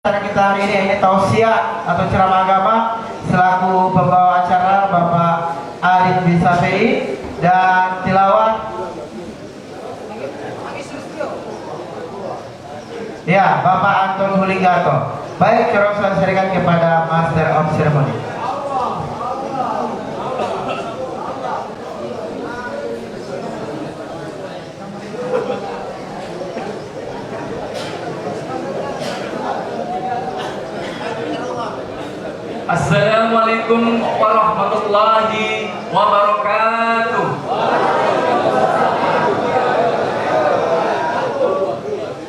Acara kita hari ini tausiah atau ceramah agama selaku pembawa acara Bapak Arif bin Safei dan tilawah ya Bapak Anton Huligato. Baik, curang saya serikan kepada Master of Ceremony. Assalamualaikum warahmatullahi wabarakatuh.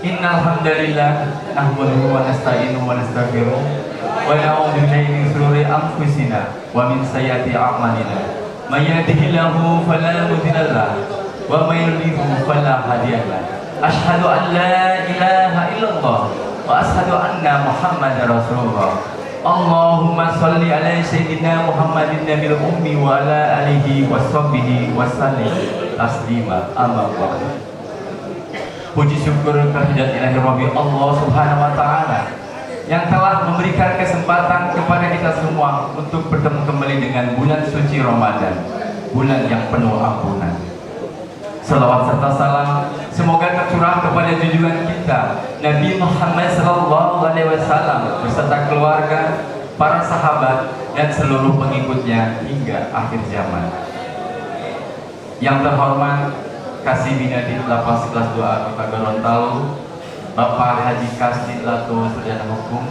Innal hamdalillah nahmaduhu wa nasta'inuhu wa nastaghfiruh wa na'udzu billahi min shururi anfusina wa min sayyiati a'malina. May yahdihillahu fala mudilla lahu wa may yudlil fala hadiya lahu. Asyhadu an la ilaha illallah wa asyhadu anna Muhammadar Rasulullah. Allahumma salli ala sayyidina Muhammadin nabil ummi wa ala alihi wa sahbihi wa sallim taslima amma ba'du. Puji syukur kehadirat ilahi Rabbi Allah subhanahu wa ta'ala yang telah memberikan kesempatan kepada kita semua untuk bertemu kembali dengan bulan suci Ramadan, bulan yang penuh ampunan. Salawat serta salam semoga tercurah kepada junjungan kita Nabi Muhammad SAW beserta keluarga, para sahabat dan seluruh pengikutnya hingga akhir zaman. Yang terhormat Kasih Binadit Lapas Kelas 2 Kota Gorontalo, Bapak Haji Kasdi Lato Sarjana Hukum,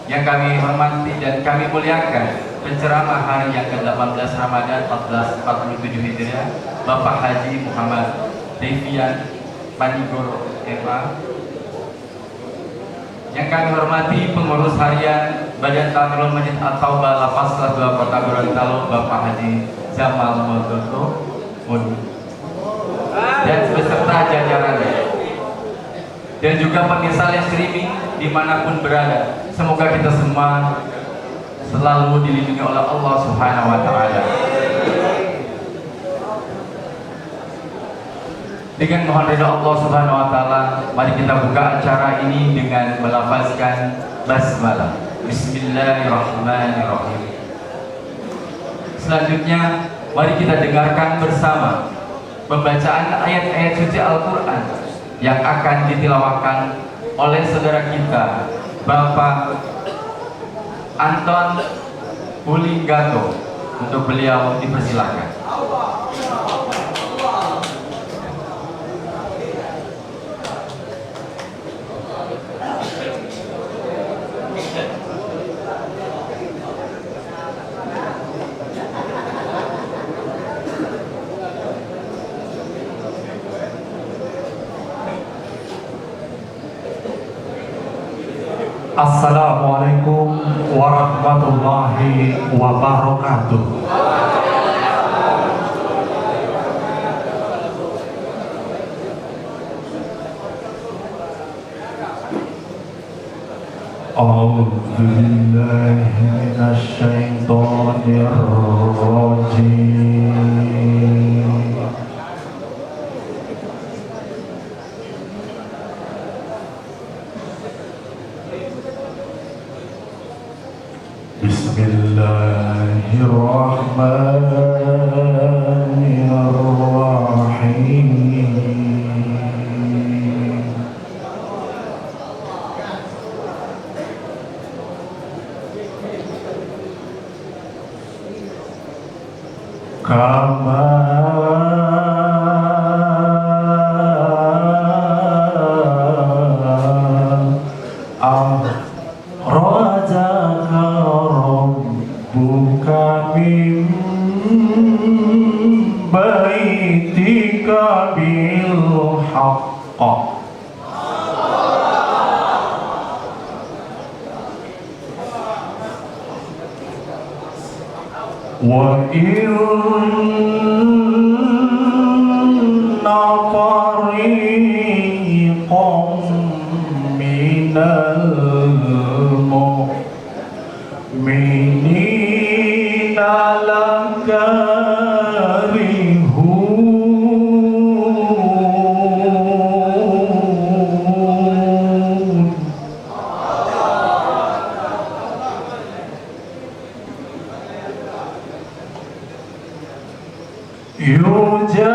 yang kami hormati dan kami muliakan penceramah hari yang ke-18 Ramadan 1447 Hijriah, Bapak Haji Muhammad Devian Panigoro MA, yang kami hormati pengurus harian Badan Ta'mirul Masjid At-Taubah Lapas Kelas 2 Kota Gorontalo, Bapak Haji Jamal Modoto dan beserta jajarannya, dan juga pemirsa live streaming dimanapun berada. Semoga kita semua selalu dilindungi oleh Allah Subhanahu wa ta'ala. Dengan mohon ridha Allah Subhanahu wa ta'ala, mari kita buka acara ini dengan melafazkan basmalah. Bismillahirrahmanirrahim. Selanjutnya mari kita dengarkan bersama pembacaan ayat-ayat suci Al-Quran yang akan ditilawahkan oleh saudara kita Bapak Anton Huligato. Untuk beliau dipersilahkan. Assalamualaikum warahmatullahi wabarakatuh. A'udzu billahi minasy syaithanir rajim. Bismillahirrahmanirrahim. Kama akhrajaka rabbuka min baitika bil haqq wa inna fariqan minal mu'minina lakarihun يجادلونك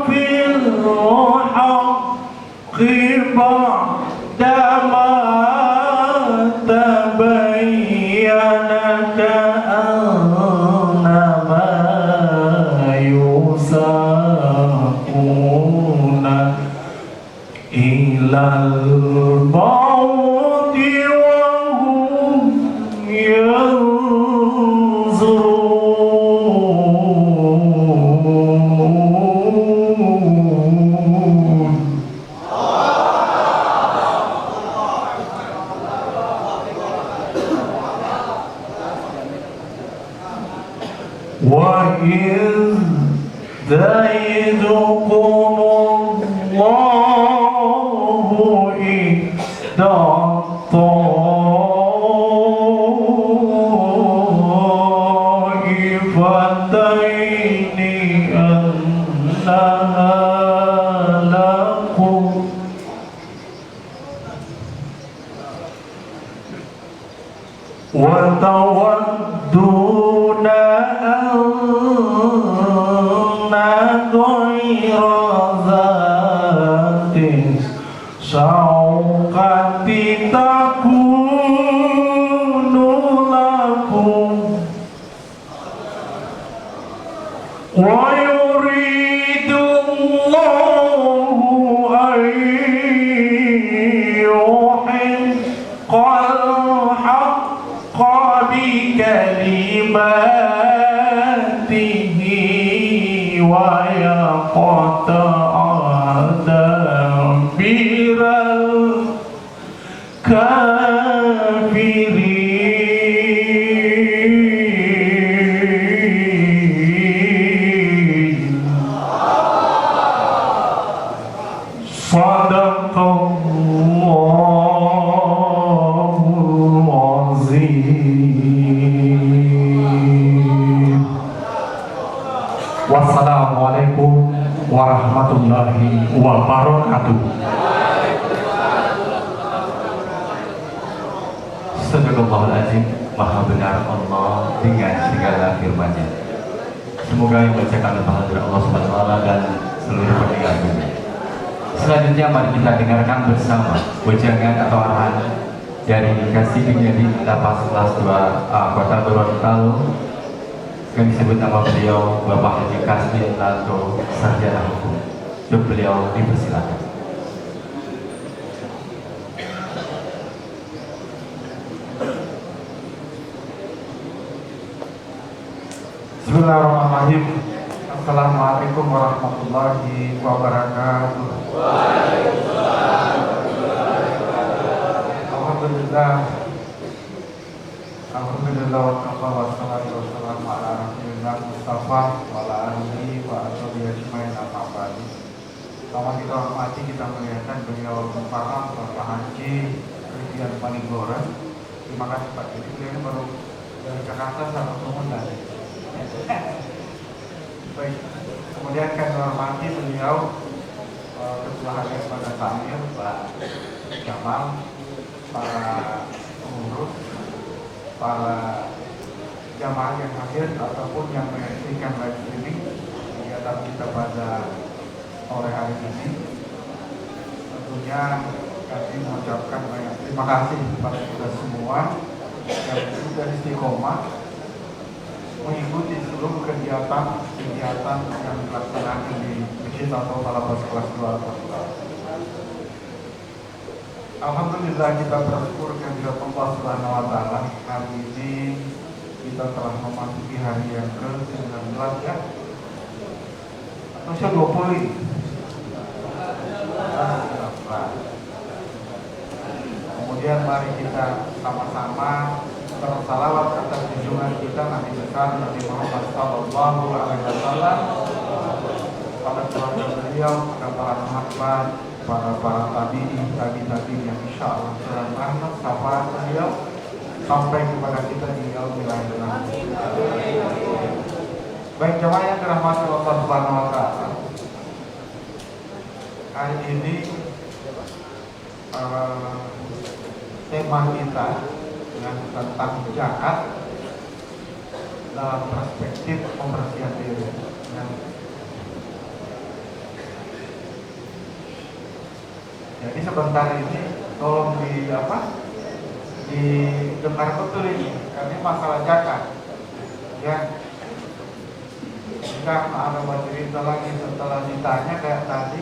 في الحق بعدما تبين كأنما يساقون إلى الموت وهم ينظرون وإذ زيدكم الله إحدى الطائفتين أنها لكم وتودون أن غير ذات الشوكة تكون لكم ويريد الله أن يحق الحق بكلماته ويقطع دابر الكافرين صدق الله العظيم. Wassalamualaikum warahmatullahi wabarakatuh. Sadaqallahul azim. Maha benar Allah dengan segala firman-Nya. Semoga yang membacakan al-Fatihah Allah Subhanahu wa taala dan seluruh pendengar dunia. Selanjutnya mari kita dengarkan bersama wejangan atau arahan dari Kasih Penjadi Lapas Kelas 2A Kota Gorontalo yang disebut nama beliau Bapak Haji Kasmin Lanto Sarjana Hukum. Untuk beliau dipersilakan. Bismillahirrahmanirrahim. Assalamualaikum warahmatullahi wabarakatuh. Alhamdulillah. Alhamdulillah wa kafa wa salatu wa salam ala rasulillah Mustafa wa ala alihi wa ashabihi ajmain amma ba'du. Pertama kita hormati, kita melihatkan beliau Mukarram Bapak Haji Ridwan Panigora. Terima kasih Pak. Jadi beliau ini baru dari Jakarta sama Sumunda. Baik, kemudian kami hormati beliau Ketua Harian pada Samir Pak Jamal, para pengurus, para jamaah yang hadir ataupun yang menyaksikan live streaming kegiatan kita pada sore hari ini. Tentunya kami mengucapkan banyak terima kasih kepada kita semua yang sudah istiqomah mengikuti seluruh kegiatan yang dilaksanakan di masjid atau Lapas Kelas 2. Alhamdulillah kita bersyukur kehadirat Allah Subhanahu wa taala. Hari ini kita telah memasuki hari yang ke-19 ya. Atau 20 ini. Kemudian mari kita sama-sama bersalawat atas junjungan kita Nabi besar Nabi Muhammad sallallahu alaihi wasallam, pada keluarga beliau, pada para sahabat, para tabi'in yang insyaallah dalam rahmat syafaat beliau sampai kepada kita di yaumil akhir. Baik jemaah yang dirahmati Allah Subhanahu wa taala. Hari ini tema kita tentang zakat dalam perspektif pembersihan diri. Ya. Jadi sebentar ini tolong didengar betul ini, karena ini masalah zakat. Ya, jika ada cerita lagi setelah ditanya kayak tadi,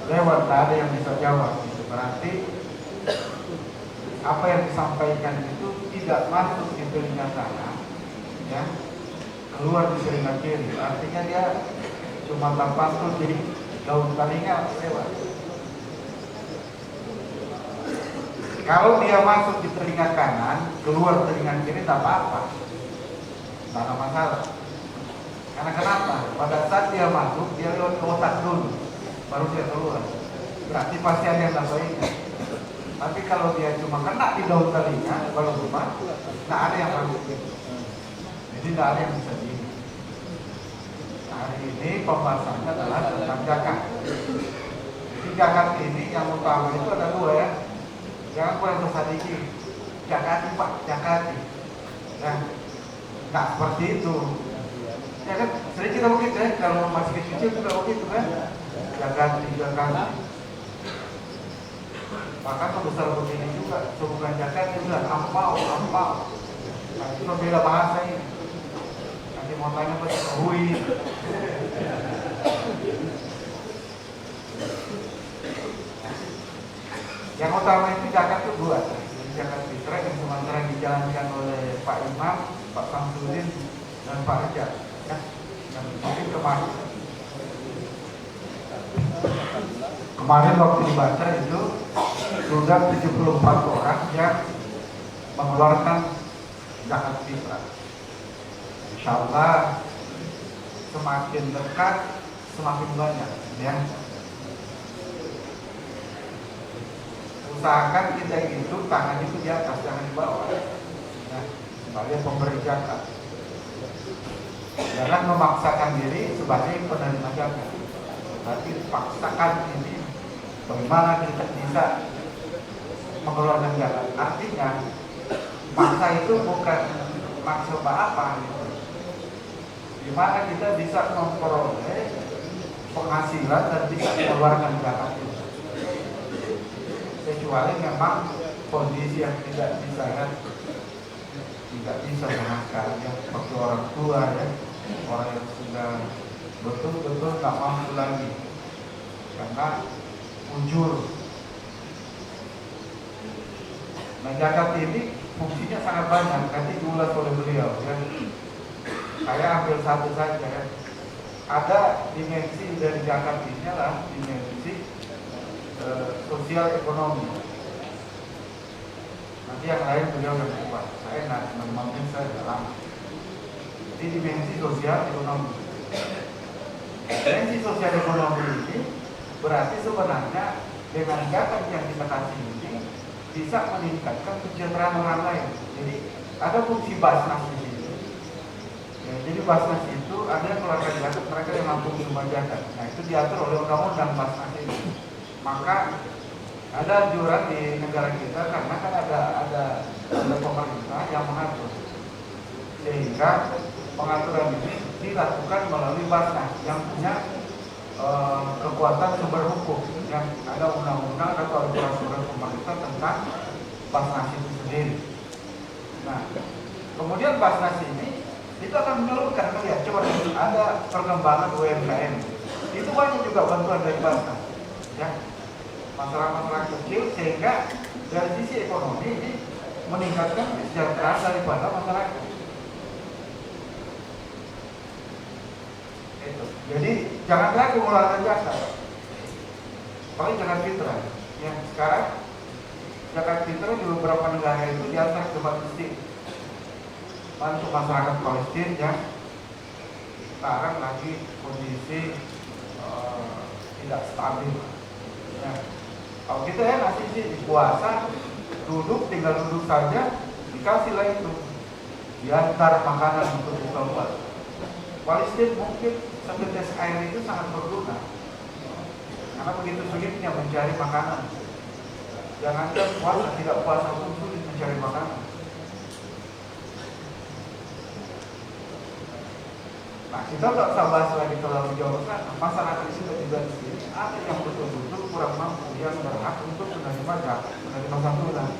lewat tak ada yang bisa jawab. Gitu. Berarti apa yang disampaikan itu tidak masuk di telinga kanan, ya, keluar di telinga kiri. Artinya dia cuma terpantul di daun telinga lewat. Kalau dia masuk di telinga kanan, keluar telinga kiri, tak apa-apa, tak ada masalah. Karena kenapa? Pada saat dia masuk, dia lewat ke otak dulu, baru dia keluar. Berarti pasti ada yang baiknya. Tapi kalau dia cuma kena di daun telinga, baru keluar, tak ada yang masuk. Jadi tak ada yang bisa di. Hari ini pembahasannya adalah tentang zakat. Jadi zakat ini yang utama itu ada dua, ya. Jangan kurang tersadiki, zakati Pak, zakati. Ya, tak seperti itu. Ya kan, sering kita begitu ya, kalau masih kecil juga begitu kan, zakati. Bahkan sebesar begini juga, bukan zakati juga, ampau. Nah, itu berbeda bahasa ini. Nanti mau tanya apa? Hui. Yang utama itu zakat itu dua, zakat fitrah yang sementara dijalankan oleh Pak Imam, Pak Samsudin, dan Pak Rejab, ya, yang mungkin kemarin waktu dibaca itu sudah 74 orang yang mengeluarkan zakat fitrah. Insya Allah semakin dekat semakin banyak, ya. Usahakan kita itu tangan itu di atas, jangan di bawah. Nah, sebagai pemberi zakat. Jangan memaksakan diri sebagai penerima zakat. Tapi paksakan ini bagaimana kita bisa mengeluarkan zakat. Artinya maksa itu bukan maksa apa gitu. Dimana kita bisa memperoleh penghasilan dan bisa mengeluarkan zakat itu. Kecuali memang kondisi yang tidak bisa sama sekali, ya, seperti orang tua, ya, orang yang sudah betul-betul tak mampu lagi karena ujur. Nah, zakat ini fungsinya sangat banyak, tadi diulas oleh beliau, ya. Saya ambil satu saja, ya. Ada dimensi dari zakat ini adalah dimensi sosial ekonomi. Nanti yang lain beliau yang kuat. Saya nak mungkin saya dalam. Jadi dimensi sosial ekonomi. Dimensi sosial ekonomi ini berarti sebenarnya dengan zakat yang kita kasih ini bisa meningkatkan kesejahteraan orang lain. Jadi ada fungsi basnas di sini. Ya, jadi basnas itu ada yang keluarga zakat, mereka yang mampu menerima zakat. Nah, itu diatur oleh undang-undang basnas ini. Maka ada anjuran di negara kita karena kan ada pemerintah yang mengatur, sehingga pengaturan ini dilakukan melalui Basnas yang punya kekuatan sumber hukum, yang ada undang-undang atau aturan pemerintah tentang Basnas itu sendiri. Nah, kemudian Basnas ini itu akan menyalurkan, melihat coba ada perkembangan UMKM, itu banyak juga bantuan dari Basnas, ya, masyarakat kecil, sehingga dari sisi ekonomi ini meningkatkan kesejahteraan daripada masyarakat. Itu. Jadi jangan ragu mengeluarkan zakat, paling zakat fitrah. Yang sekarang zakat fitrah di beberapa negara itu diantar ke Palestina, untuk masyarakat Palestina yang sekarang lagi kondisi tidak stabil. Nah, kalau kita ya nasi sih di puasa, tinggal duduk saja, dikasihlah itu, diantar makanan untuk buka puasa. Palestina mungkin setetes air itu sangat berguna, karena begitu sulitnya mencari makanan. Jangankan puasa, tidak puasa pun sulit mencari makanan. Nah, kita nggak usah bahas lagi terlalu jauh kan. Masyarakat kita juga di sini ada yang betul-betul kurang mampu, yang berhak untuk menerima santunan.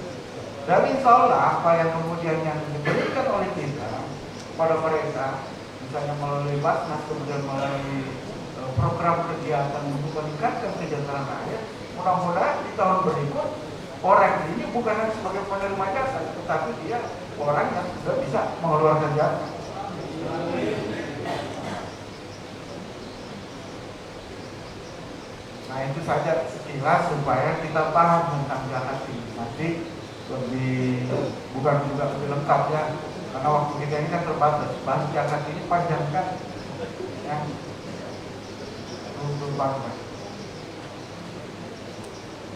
Dan insya Allah apa yang kemudian yang diberikan oleh kita pada mereka, misalnya melalui Basnas, kemudian melalui program kegiatan untuk meningkatkan kesejahteraan rakyat, mudah-mudahan di tahun berikut orang ini bukan hanya sebagai penerima jasa, tetapi dia orang yang sudah bisa mengeluarkan jasa. Nah, itu saja sekilas supaya kita paham tentang zakat ini. Nanti bukan juga lebih lengkap ya, karena waktu kita ini kan terbatas. Bahas zakat ini panjang kan, ya, untuk bangsa.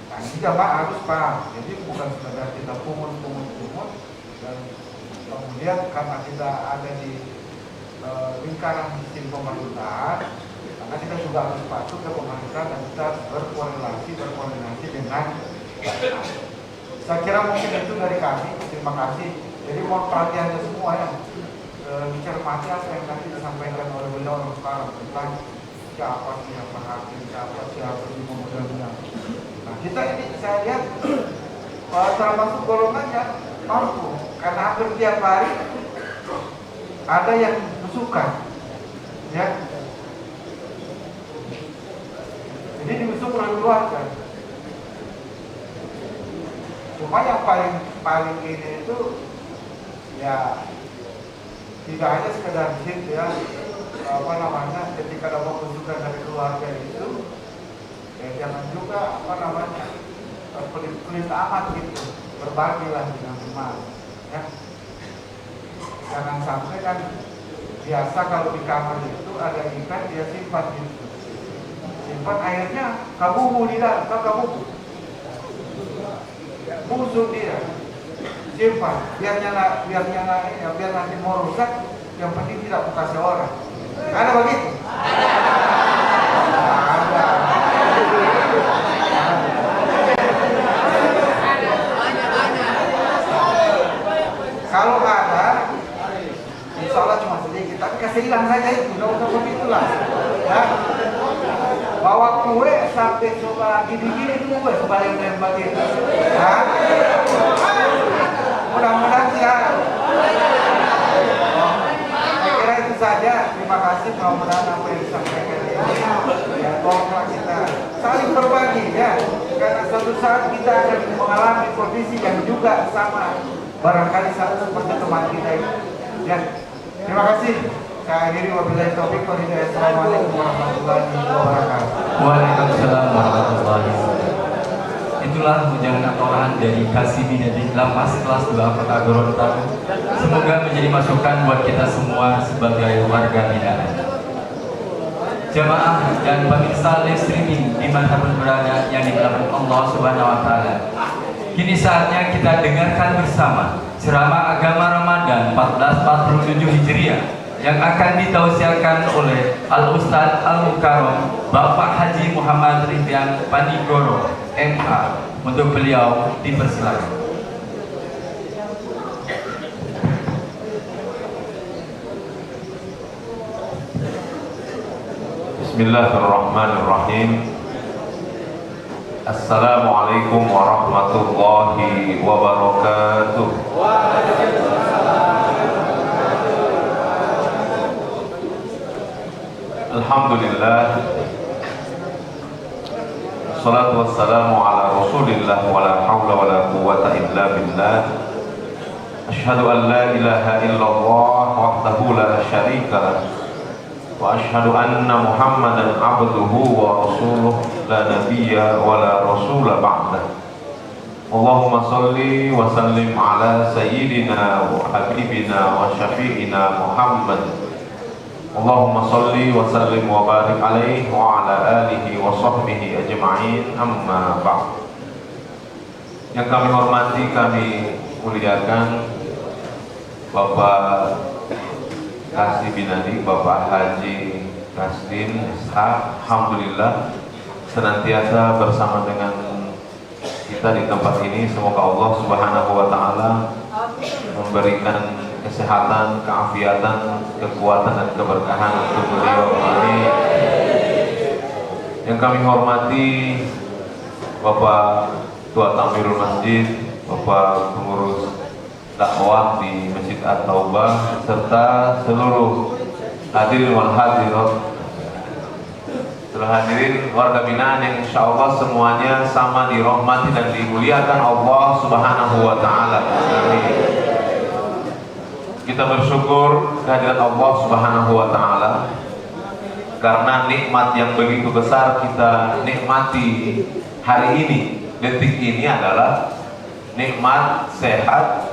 Nah, ini jamaah harus paham. Jadi bukan sekedar kita pungut dan kemudian karena kita ada di lingkaran sistem pemerintahan, karena kita juga harus patuh ke pemerintah dan kita berkoordinasi dengan. Saya kira mungkin itu dari kami. Terima kasih. Jadi mohon perhatiannya semua ya, dicermati apa yang tadi disampaikan oleh beliau sekarang tentang siapa hakim, siapa di pemerintahan. Nah, kita ini saya lihat termasuk golongannya mampu, karena hampir tiap hari ada yang besukan, ya. Jadi dibesuk oleh keluarga. Cuma yang paling ini itu ya tidak hanya sekedar hit ya, ketika ada besukan dari keluarga itu ya jangan juga pelit amat gitu, berbagilah dengan teman, ya. Jangan sampai kan biasa kalau di kamar itu ada ikan dia simpan gitu, simpan airnya kabubu di dalam, kabubu busuk dia simpan biar nanti mau rusak, yang penting tidak kasih orang. Ada begitu? Ada. Kalau ada, insya Allah cuma sedikit, tapi kasih hilang saja itu, tidak usah begitulah. Ya. Bawa kue sampai coba gini-gini itu kue sebalik dan begitu. Ya. Mudah-mudahan ya. Saya kira itu saja. Terima kasih. Mudah-mudahan apa yang disampaikan ini ya, tolonglah kita saling berbagi ya. Karena suatu saat kita akan mengalami kondisi yang juga sama. Barangkali sama seperti teman kita ini. Ya. Terima kasih. Saya akhiri wabillahi taufiq wal hidayah. Assalamualaikum warahmatullahi wabarakatuh. Waalaikumsalam warahmatullahi wabarakatuh. Itulah ujangan atolahan dari Kasimi dari Lapas kelas 2 Kota Gorontalo. Semoga menjadi masukan buat kita semua sebagai warga binaan. Jamaah dan pemirsa live streaming dimanapun berada yang dimuliakan Allah Subhanahu Wa Taala. Kini saatnya kita dengarkan bersama ceramah agama Ramadan 1447 Hijriah yang akan ditausiahkan oleh Al-Ustadz Al-Mukarram Bapak Haji Muhammad Ridwan Panigoro MH. Untuk beliau dipersilakan. Bismillahirrahmanirrahim. Assalamualaikum warahmatullahi wabarakatuh. Alhamdulillah, salatu wassalamu ala rasulillah wa la hawla wa la quwwata illa billah. Ashhadu an la ilaha illallah wahdahu la syarika lah, wa ashhadu anna muhammadan abduhu wa rasuluh la nabiyya wa la rasula ba'dah. Allahumma salli wa sallim ala sayyidina wa habibina wa syafi'ina Muhammad. Allahumma salli wa sallim wa barik alaihi wa ala alihi wa sahbihi ajma'in, amma ba'd. Yang kami hormati, kami muliakan Bapak Kasih Binadi, Bapak Haji Kasdin Ishaq, alhamdulillah senantiasa bersama dengan kita di tempat ini. Semoga Allah Subhanahu wa taala memberikan kesehatan, keafiatan, kekuatan dan keberkahan untuk beliau. Amin. Yang kami hormati Bapak Tua Tamirul Masjid, Bapak pengurus dakwah di Masjid At-Taubah, serta seluruh hadirin wal hadirat, seluruh hadirin warga binaan yang insya Allah semuanya sama dirahmati dan dimuliakan Allah Subhanahu wa Ta'ala. Amin. Kita bersyukur kehadiran Allah Subhanahu wa Ta'ala karena nikmat yang begitu besar kita nikmati hari ini, detik ini adalah nikmat sehat,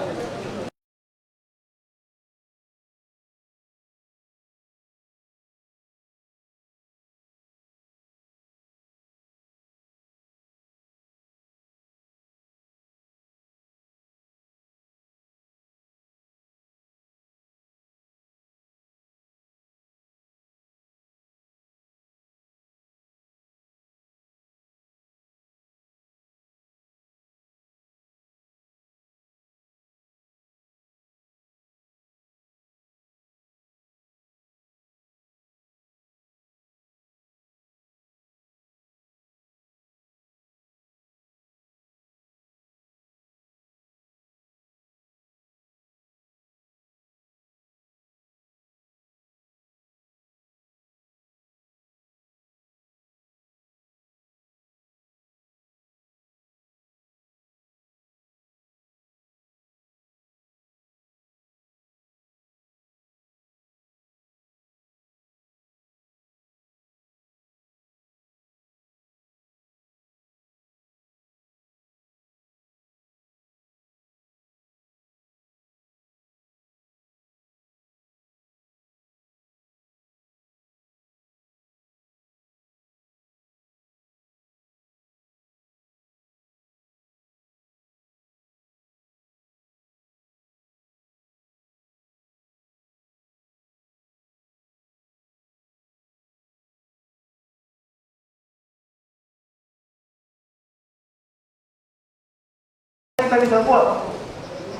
kita bisa buat.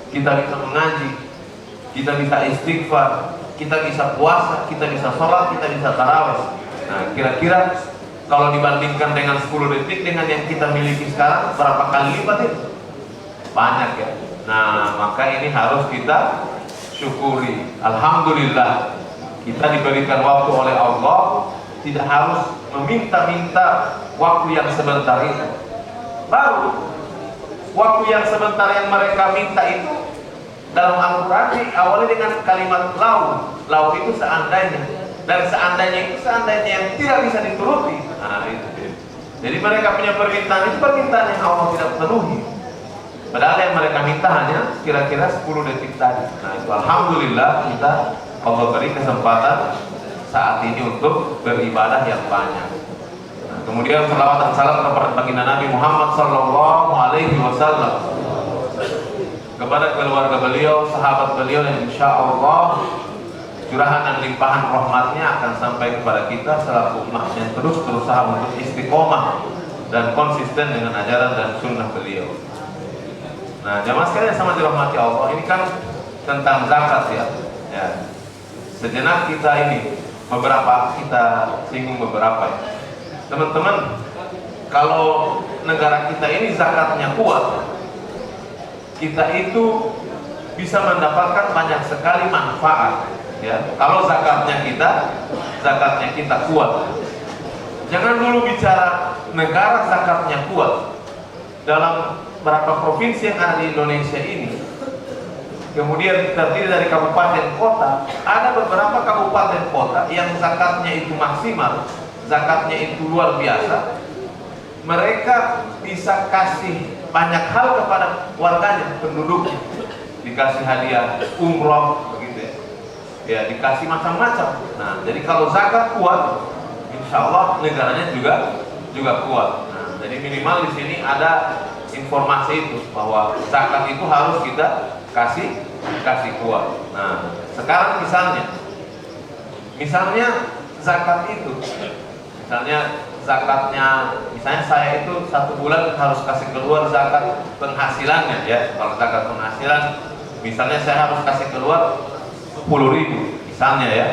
Kita bisa mengaji, kita bisa istighfar, kita bisa puasa, kita bisa sholat, kita bisa tarawih. Nah, kira-kira kalau dibandingkan dengan 10 detik dengan yang kita miliki sekarang, berapa kali lipat itu? Banyak ya. Nah, maka ini harus kita syukuri. Alhamdulillah, kita diberikan waktu oleh Allah, tidak harus meminta-minta waktu yang sebentar itu. Baru waktu yang sebentar yang mereka minta itu dalam Al-Quran diawali dengan kalimat lau. Lau itu seandainya, dan seandainya itu seandainya yang tidak bisa dituruti. Nah, itu. Jadi mereka punya permintaan itu permintaan yang Allah tidak penuhi. Padahal yang mereka minta hanya kira-kira 10 detik tadi. Nah, itu alhamdulillah kita Allah beri kesempatan saat ini untuk beribadah yang banyak. Kemudian salawat dan salam kepada baginda Nabi Muhammad sallallahu alaihi wasallam, kepada keluarga beliau, sahabat beliau, yang insya Allah curahan dan limpahan rahmatnya akan sampai kepada kita selaku umat yang terus berusaha untuk istiqomah dan konsisten dengan ajaran dan sunnah beliau. Nah, jamaah sekalian sama dirahmati Allah, ini kan tentang zakat ya. Sejenak kita ini beberapa kita singgung beberapa ya. Teman-teman, kalau negara kita ini zakatnya kuat, kita itu bisa mendapatkan banyak sekali manfaat ya. Kalau zakatnya kita kuat. Jangan dulu bicara negara zakatnya kuat. Dalam beberapa provinsi yang ada di Indonesia ini, kemudian terdiri dari kabupaten kota, ada beberapa kabupaten kota yang zakatnya itu maksimal, zakatnya itu luar biasa. Mereka bisa kasih banyak hal kepada warganya, penduduknya. Dikasih hadiah umroh begitu ya. Ya, dikasih macam-macam. Nah, jadi kalau zakat kuat, insya Allah negaranya juga kuat. Nah, jadi minimal di sini ada informasi itu bahwa zakat itu harus kita kasih kuat. Nah, sekarang misalnya zakat itu, misalnya saya itu 1 bulan harus kasih keluar zakat penghasilannya ya. Kalau zakat penghasilan Misalnya saya harus kasih keluar 10.000 misalnya ya.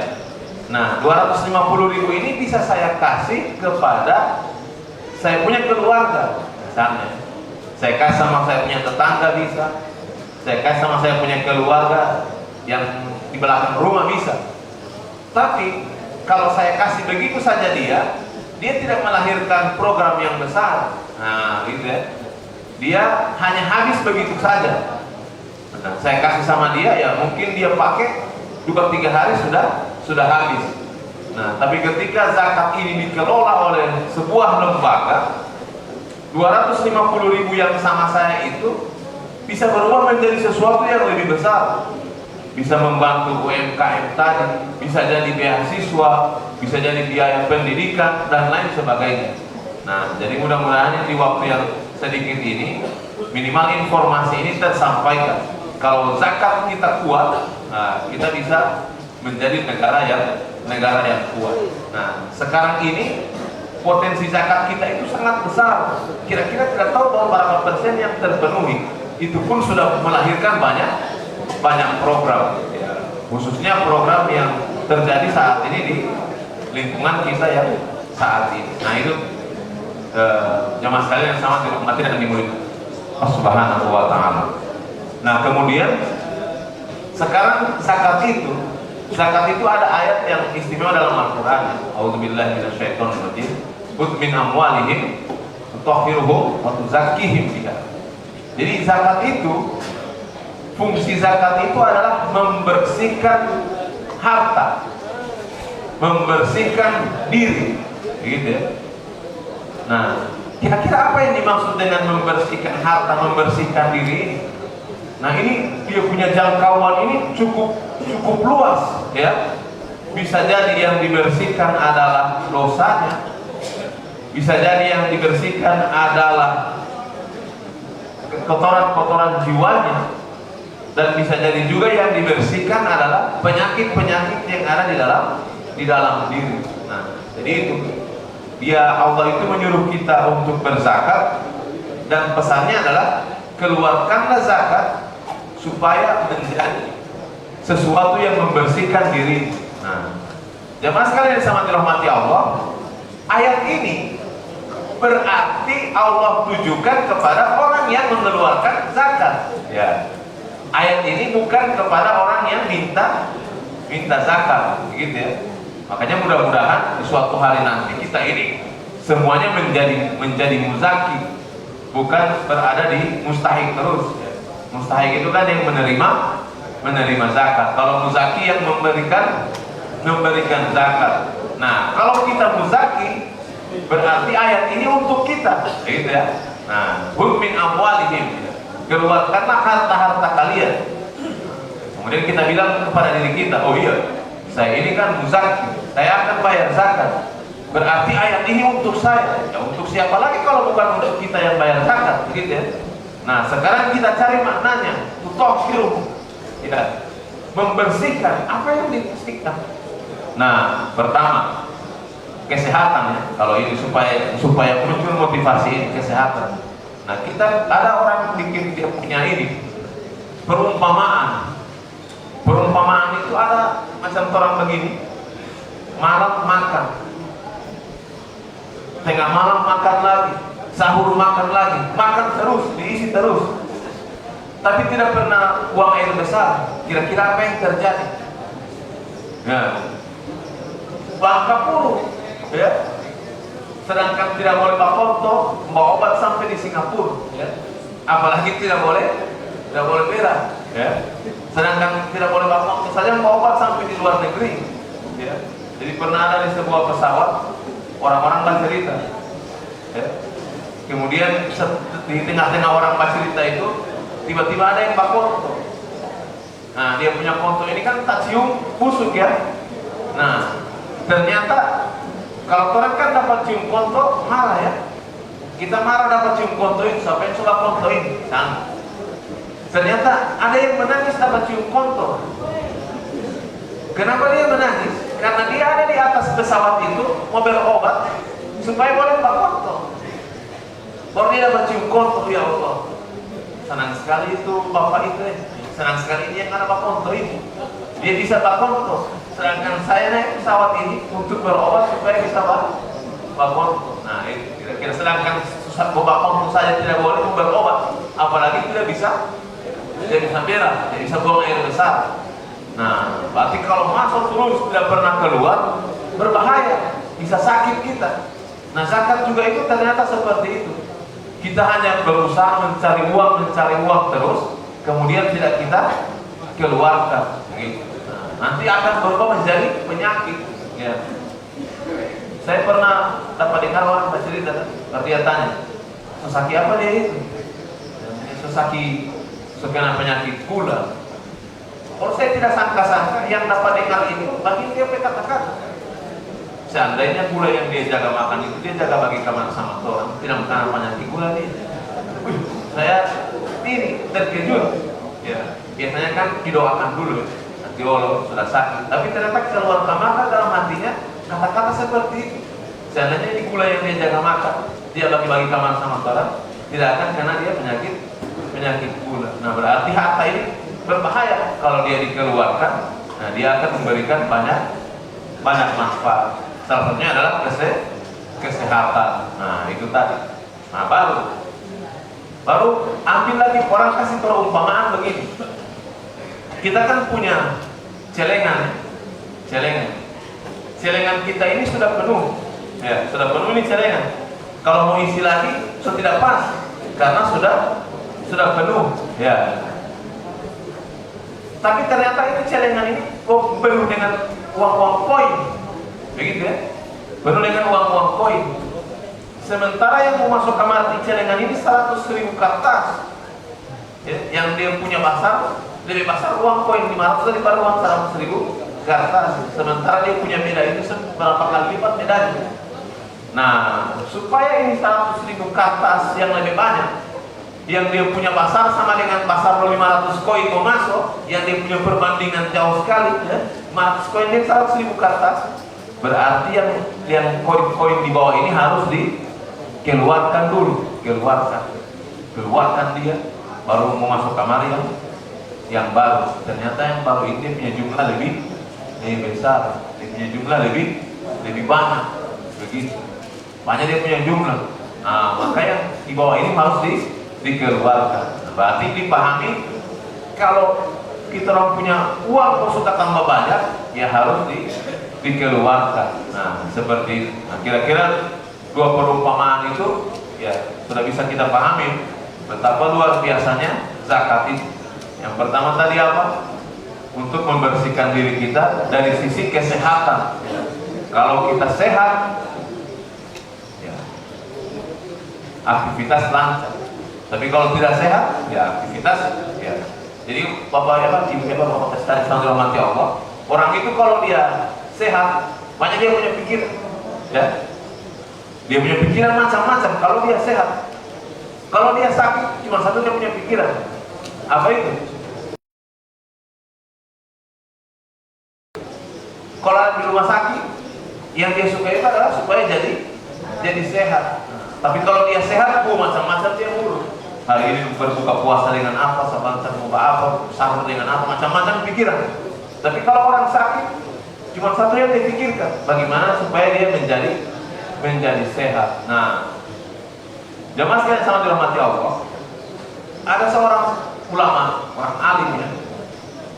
Nah 250.000 ini bisa saya kasih kepada saya punya keluarga misalnya. Saya kasih sama saya punya tetangga bisa. Saya kasih sama saya punya keluarga yang di belakang rumah bisa. Tapi kalau saya kasih begitu saja dia tidak melahirkan program yang besar. Nah gitu ya. Dia hanya habis begitu saja. Nah, saya kasih sama dia ya mungkin dia pakai 2-3 hari sudah habis. Nah, tapi ketika zakat ini dikelola oleh sebuah lembaga, 250.000 yang sama saya itu bisa berubah menjadi sesuatu yang lebih besar. Bisa membantu UMKM tadi, bisa jadi beasiswa, bisa jadi biaya pendidikan dan lain sebagainya. Nah, jadi mudah-mudahan di waktu yang sedikit ini minimal informasi ini tersampaikan. Kalau zakat kita kuat, nah, kita bisa menjadi negara yang kuat. Nah, sekarang ini potensi zakat kita itu sangat besar. Kira-kira tidak tahu bahwa berapa persen yang terpenuhi. Itu pun sudah melahirkan banyak program, ya. Khususnya program yang terjadi saat ini di lingkungan kita yang saat ini. Nah itu jemaah sekalian yang sangat dirahmati dan dimuliakan Allah Subhanahu wa Ta'ala. Nah kemudian sekarang zakat itu ada ayat yang istimewa dalam Al-Quran. A'udzubillahi minasyaitonir rajim. Khudh min amwalihim tutahhiruhum wa tuzakkihim biha. Jadi zakat itu, fungsi zakat itu adalah membersihkan harta, membersihkan diri, gitu ya. Nah, kira-kira apa yang dimaksud dengan membersihkan harta, membersihkan diri ini? Nah, ini dia punya jangkauan ini cukup luas, ya. Bisa jadi yang dibersihkan adalah dosanya, bisa jadi yang dibersihkan adalah kotoran-kotoran jiwanya, dan bisa jadi juga yang dibersihkan adalah penyakit-penyakit yang ada di dalam diri. Nah, jadi itu Allah itu menyuruh kita untuk berzakat, dan pesannya adalah keluarkanlah zakat supaya menjadi sesuatu yang membersihkan diri. Nah, jemaah sekalian yang sangat dirahmati Allah, ayat ini berarti Allah tujukan kepada orang yang mengeluarkan zakat. Ya. Ayat ini bukan kepada orang yang minta zakat, gitu ya. Makanya mudah-mudahan di suatu hari nanti kita ini semuanya menjadi muzaki, bukan berada di mustahik terus. Mustahik itu kan yang menerima zakat. Kalau muzaki yang memberikan zakat. Nah, kalau kita muzaki berarti ayat ini untuk kita, gitu ya. Nah, khudh min amwalihim, keluarkanlah harta-harta kalian. Kemudian kita bilang kepada diri kita, oh iya, saya ini kan muzaki, saya akan bayar zakat. Berarti ayat ini untuk saya. Ya, untuk siapa lagi kalau bukan untuk kita yang bayar zakat, gitu ya. Nah, sekarang kita cari maknanya, tutahhiruhum, ya, membersihkan. Apa yang dibersihkan? Nah, pertama, kesehatan ya. Kalau ini supaya muncul motivasi ini, kesehatan. Nah, kita ada orang bikin dia punya ini perumpamaan. Perumpamaan itu ada macam orang begini, malam makan, tengah malam makan lagi, sahur makan lagi, makan terus, diisi terus, tapi tidak pernah buang air besar. Kira-kira apa yang terjadi? Nah, bangka puluh, ya. Sedangkan tidak boleh bakonto, membawa obat sampai di Singapura, ya. Apalagi tidak boleh berak, ya. Sedangkan tidak boleh bakonto saja membawa obat sampai di luar negeri, ya. Jadi pernah ada di sebuah pesawat orang-orang bercerita, ya. Kemudian di tengah-tengah orang bercerita itu tiba-tiba ada yang bakonto. Nah, dia punya konto ini kan tak cium busuk, ya. Nah, ternyata kalau orang kan dapat cium konto marah, ya. Kita marah dapat cium konto itu, siapa yang suka konto ini? Nah, ternyata ada yang menangis dapat cium konto. Kenapa dia menangis? Karena dia ada di atas pesawat itu mau berobat supaya boleh pak konto. Baru dia dapat cium konto, ya Allah. Senang sekali itu bapak itu, senang sekali dia karena bakonto ini. Dia bisa bakonto. Sedangkan saya naik pesawat ini untuk berobat supaya bisa bakonto. Nah, itu kira-kira. Sedangkan susah bakonto saja tidak boleh berobat, apalagi tidak bisa berak, tidak bisa buang air besar. Nah, berarti kalau masuk terus tidak pernah keluar, berbahaya, bisa sakit kita. Nah, zakat juga itu ternyata seperti itu. Kita hanya berusaha mencari uang terus, kemudian tidak kita keluarkan. Gitu. Nah, nanti akan berubah menjadi penyakit. Ya. Saya pernah dapat dengar orang bercerita, dia tanya, sesaki apa dia itu? Sesaki kena penyakit gula. Kalau saya tidak sangka-sangka yang dapat dengar itu bagi dia kata-kata. Seandainya gula yang dia jaga makan itu dia jaga bagi kamar sama orang, tidak kena penyakit gula dia. Saya ini terkejut. Ya, biasanya kan didoakan dulu, nanti Allah sudah sakit. Tapi ternyata keluar kamar dalam hatinya kata-kata seperti itu. Seandainya ini gula yang dia jaga makan, dia bagi-bagi kamar sama orang, tidak akan kena dia penyakit gula. Nah, berarti harta ini berbahaya kalau dia dikeluarkan. Nah, dia akan memberikan banyak manfaat. Salah satunya adalah kesehatan. Nah, itu tadi. Nah, baru ambil lagi, orang kasih perumpamaan begini. Kita kan punya celengan. Celengan kita ini sudah penuh. Ya, sudah penuh ini celengan. Kalau mau isi lagi sudah tidak pas karena sudah penuh. Ya. Tapi ternyata ini celengan ini penuh dengan uang-uang koin. Begitu ya, penuh dengan uang-uang koin. Sementara yang mau masuk kamar di celengan ini 100.000 kertas. Ya, yang dia punya pasar lebih besar uang koin 500 daripada uang 100.000 kertas. Sementara dia punya beda itu berapa kali lipat bedanya. Nah, supaya ini 100.000 kertas yang lebih banyak, yang dia punya pasar sama dengan pasar 500 koin mau masuk, yang dia punya perbandingan jauh sekali, ya, 500 koin dan 100.000 kertas. Berarti yang koin-koin di bawah ini harus dikeluarkan dulu, keluarkan dia, baru mau masuk kamar yang baru. Ternyata yang baru ini punya jumlah lebih besar, dia punya jumlah lebih banyak, begitu. Banyak dia punya jumlah. Nah, maka yang di bawah ini harus dikeluarkan. Nah, berarti dipahami kalau kita orang punya uang kalau sudah tambah banyak, ya harus dikeluarkan. Nah, seperti itu. Nah, kira-kira dua perumpamaan itu ya sudah bisa kita pahami betapa luar biasanya zakat itu. Yang pertama tadi apa? Untuk membersihkan diri kita dari sisi kesehatan. Kalau kita sehat, ya, aktivitas lancar. Tapi kalau tidak sehat, ya aktivitas ya. Jadi bapak Kristen yang dirahmati Allah, orang itu kalau dia sehat, banyak dia punya pikiran, ya. Dia punya pikiran macam-macam kalau dia sehat. Kalau dia sakit, cuma satu dia punya pikiran. Apa itu? Kalau di rumah sakit, yang dia suka itu adalah supaya jadi sehat. Tapi kalau dia sehat, macam-macam dia mulu. Hari ini berbuka puasa dengan apa, sebentar mau apa, sahur dengan apa, macam-macam pikiran. Tapi kalau orang sakit, cuma satu yang dia pikirkan, bagaimana supaya dia menjadi sehat. Nah, jamaah sekalian sama dirahmati Allah, ada seorang ulama, orang alim ya.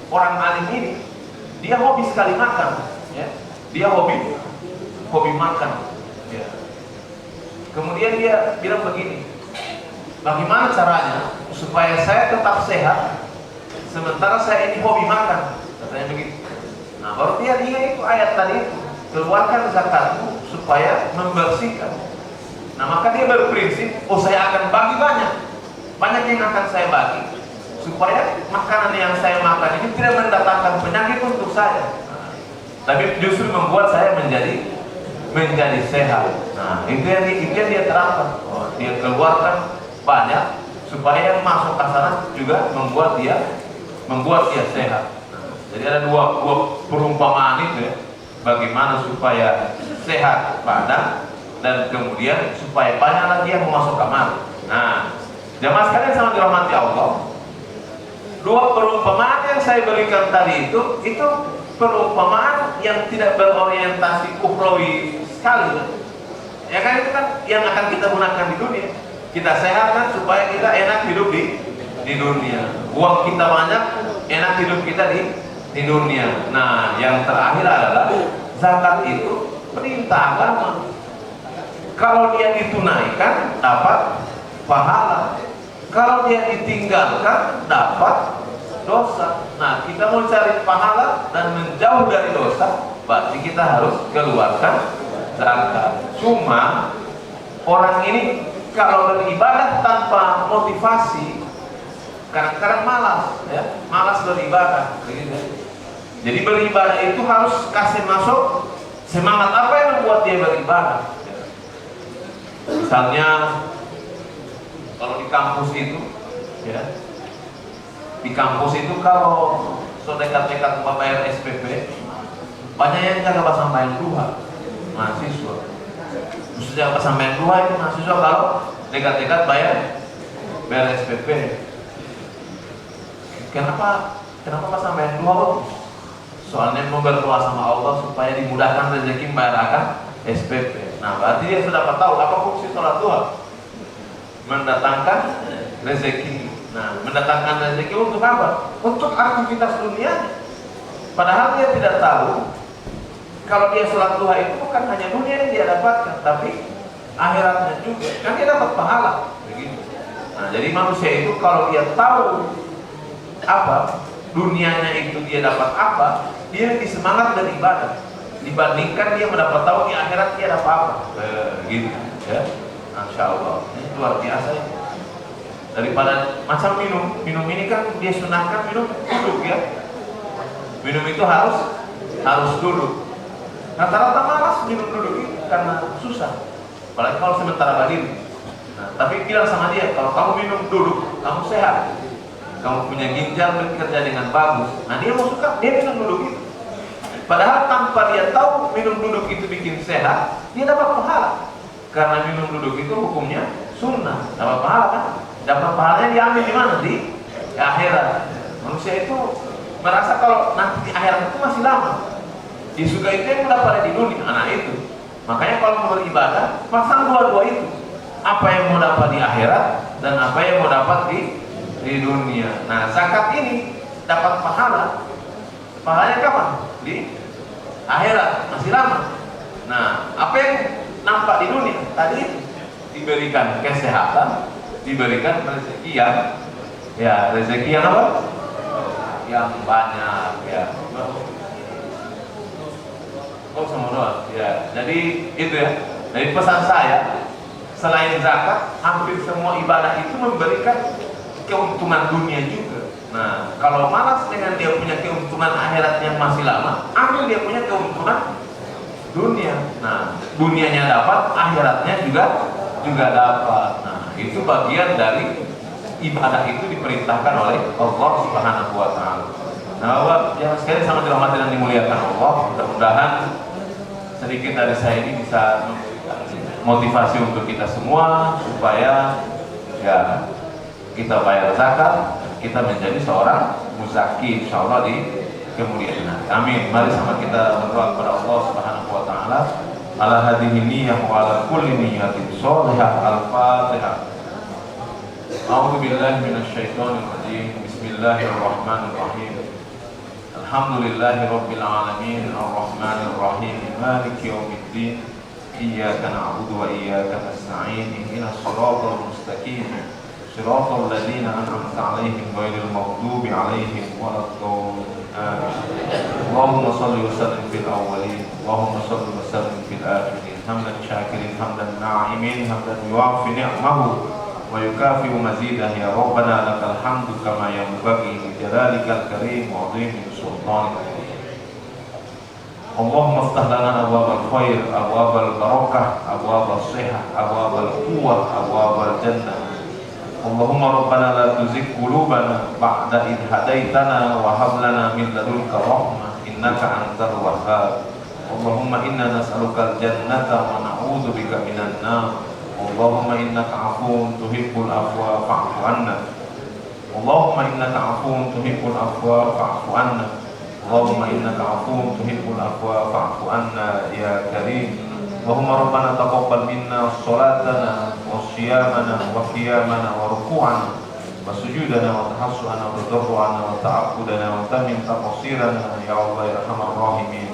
Orang alim ini dia hobi sekali makan, ya. Dia hobi makan, ya. Kemudian dia bilang begini, bagaimana caranya supaya saya tetap sehat sementara saya ini hobi makan, katanya begitu. Nah, baru dia ingat itu ayat tadi, keluarkan zakatmu supaya membersihkan. Nah, maka dia berprinsip, saya akan bagi banyak yang akan saya bagi supaya makanan yang saya makan ini tidak mendatangkan penyakit untuk saya, tapi justru membuat saya menjadi sehat. Nah, itu yang dia terapkan. Dia keluarkan banyak supaya yang masuk ke sana juga membuat dia sehat. Nah, jadi ada dua perumpamaan itu ya, bagaimana supaya sehat badan dan kemudian supaya banyak lagi yang masuk kamar. Nah, jamaah sekalian sama dirahmati Allah, Dua perumpamaan yang saya berikan tadi itu perumpamaan yang tidak berorientasi ukhrawi sekali. Ya kan, itu kan yang akan kita gunakan di dunia. Kita sehat kan supaya kita enak hidup di dunia. Uang kita banyak, enak hidup kita di dunia. Nah, yang terakhir adalah zakat itu perintah agama. Kalau dia ditunaikan dapat pahala, kalau dia ditinggalkan dapat dosa. Nah, kita mau cari pahala dan menjauh dari dosa, berarti kita harus keluarkan zakat. Cuma orang ini kalau beribadah tanpa motivasi, kadang-kadang malas, ya, malas beribadah. Jadi beribadah itu harus kasih masuk semangat apa yang membuat dia beribadah. Misalnya kalau di kampus itu, ya, di kampus itu kalau dekat-dekat bayar SPP, banyak yang nggak pas sampai duha mahasiswa. Khususnya pas sampai duha itu mahasiswa kalau dekat-dekat bayar SPP. Kenapa pas sampai duha? Soalnya mau berdoa sama Allah supaya dimudahkan rezeki membayar SPP. Nah, berarti dia sudah tahu apa fungsi sholat duha. Mendatangkan rezeki. Nah, mendatangkan rezeki untuk apa? Untuk aktivitas dunia. Padahal dia tidak tahu kalau dia sholat duha itu bukan hanya dunia yang dia dapatkan, tapi akhiratnya juga. Kan dia dapat pahala. Begitu. Nah, jadi manusia itu kalau dia tahu apa dunianya itu dia dapat apa, dia lebih semangat beribadah dibandingkan dia mendapat tahu di akhirat dia dapat apa. Gitu, ya. Masya Allah, ini luar biasa ya. Daripada macam minum ini kan dia sunahkan minum duduk, ya. Minum itu harus duduk. Rata-rata malas minum duduk itu karena susah, apalagi kalau sementara berdiri. Nah, tapi bilang sama dia, kalau kamu minum duduk, kamu sehat, kamu punya ginjal bekerja dengan bagus. Nah, dia mau suka, dia minum duduk itu. Padahal tanpa dia tahu minum duduk itu bikin sehat, dia dapat pahala. Karena minum duduk itu hukumnya sunnah, dapat pahala kan? Dapat pahalanya diambil di mana? Di akhirat. Manusia itu merasa kalau nanti di akhirat itu masih lama. Di surga itu yang udah pada di dunia, nah itu. Makanya kalau mau beribadah, pasang dua-dua itu. Apa yang mau dapat di akhirat dan apa yang mau dapat di dunia. Nah, zakat ini dapat pahala. Pahalanya kapan? Di akhirat, masih lama. Nah, apa yang nampak di dunia tadi diberikan kesehatan, diberikan rezeki yang rezeki yang apa? Yang banyak, ya. Oh, sama doang. Ya, jadi itu ya. Dari pesan saya, selain zakat, hampir semua ibadah itu memberikan keuntungan dunia juga. Nah, kalau malas dengan dia punya keuntungan akhirat yang masih lama, ambil dia punya keuntungan dunia. Nah, dunianya dapat, akhiratnya juga dapat. Nah, itu bagian dari ibadah itu diperintahkan oleh Allah Subhanahu wa taala. Nah, Bapak, yang sekali sangat dirahmati dan dimuliakan Allah, mudah-mudahan sedikit dari saya ini bisa motivasi untuk kita semua supaya ya kita bayar zakat, kita menjadi seorang muzaki insyaallah di kemudian hari. Amin. Mari sama kita berdoa kepada Allah Subhanahu wa taala. Ala hadhihi niyyah wa ala kulli niyyatin shalihah. Al-Fatihah. A'udzu billahi minasyaitonir rajim. Bismillahirrahmanirrahim. Alhamdulillahi rabbil alamin arrahmanir rahim maliki yaumiddin. Iyyaka na'budu wa iyyaka nasta'in. Ihdinas siratal mustaqim. Siratal ladzina an'amta 'alaihim ghairil maghdubi 'alaihim waladdallin. Allahumma shalli wa sallim fil awwalin. Allahumma shalli wa sallim fil akhirin. Hamdan syakirin, hamdan na'imin, hamdan yuwafi ni'amahu wa yukafi'u mazidah. Ya Rabbana lakal hamdu kama yanbaghi li jalalikal karim wa 'azimi sultanik. Allahumma iftah lana abwabal khair, abwabal barakah, abwabal shihah, abwabal quwwah, abwabal jannah. Allahumma rabbana la tuzigh qulubana ba'da idh hadaitana wa hab lana min ladunka rahmah innaka antal wahhab. Allahumma inna nas'aluka al-jannata wa na'udzu bika minan nar. Allahumma innaka 'afuwun tuhibbul afwa fa'fu 'anna. Allahumma innaka afuwun tuhibbul afwa fa'fu anna. Allahumma innaka afuwun tuhibbul afwa fa'fu anna ya karim. Allahumma rabbana taqabbal minna sholatana wa siyamana wa qiyamana wa ruku'ana wa sujudana wa tahassuana wa tadarru'ana wa ta'abbudana wa tamim taqsirana ya Allah ya arhamar rahimin.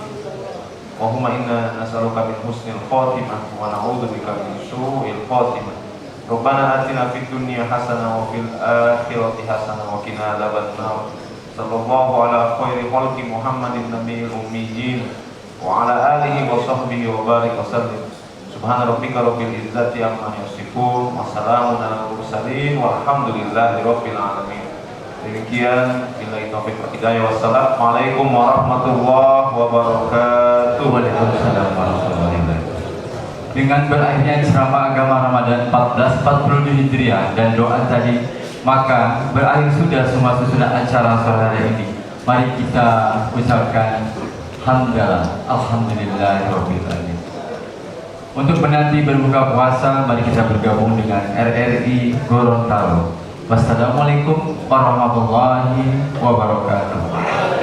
Allahumma inna nas'aluka min husnil khatimah wa na'udzubika min su'il khatimah. Rabbana atina fid dunya hasanah wa fil akhirati hasanah wa qina adzabannar. Sallallahu ala khairi khalqi Muhammadin nabiyil ummiyyin wa ala alihi wa sahbihi wa barik wa sallim. Subhana rabbika rabbil izzati amma yasifun wa salamun alal mursalin walhamdulillahi rabbil alamin. Demikian, billahi taufiq wal hidayah. Wassalamualaikum warahmatullahi wabarakatuh. Waalaikumsalam warahmatullahi wabarakatuh. Dengan berakhirnya ceramah agama Ramadan 1442 Hijriah dan doa tadi, maka berakhir sudah semua susunan acara sore hari ini. Mari kita ucapkan hamdalah, alhamdulillahirabbil alamin. Untuk menanti berbuka puasa, mari kita bergabung dengan RRI Gorontalo. Wassalamualaikum warahmatullahi wabarakatuh.